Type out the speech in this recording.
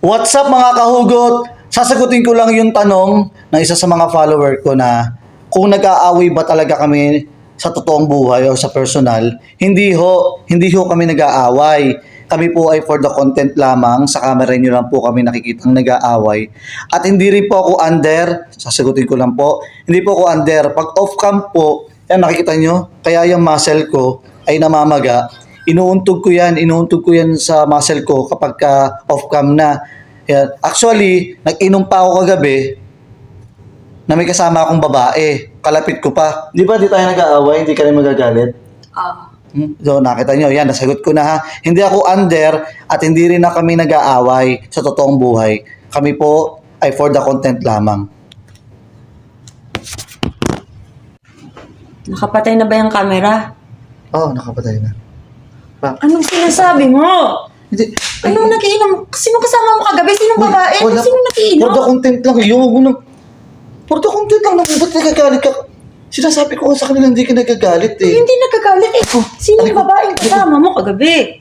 What's up mga kahugot? Sasagutin ko lang yung tanong ng isa sa mga follower ko na kung nag-aaway ba talaga kami sa totoong buhay o sa personal. Hindi ho kami nag-aaway. Kami po ay for the content lamang, sa camera nyo lang po kami nakikitang nag-aaway. At hindi rin po ako under, sasagutin ko lang po, hindi po ako under. Pag off-cam po, yan nakikita nyo, kaya yung muscle ko ay namamaga. Inuuntog ko yan sa muscle ko kapag off-cam na. Yan. Actually, nag-inom pa ako kagabi na may kasama akong babae. Kalapit ko pa. Di ba di tayo nag-aaway, hindi ka rin magagalit? So, nakita nyo, yan, nasagot ko na ha. Hindi ako under at hindi rin na kami nag-aaway sa totoong buhay. Kami po ay for the content lamang. Nakapatay na ba yung camera? Oh, nakapatay na. Anong sinasabi mo? Hindi. Anong nakiinom? Sino kasama mo kagabi? Sinong babae? Sino nakiinom? For the content lang. For the content lang. Ba't nagagalit ka? Sinasabi ko sa kanila hindi ka nagagalit eh. Hindi nagagalit eh. Sino yung babaeng kasama mo kagabi?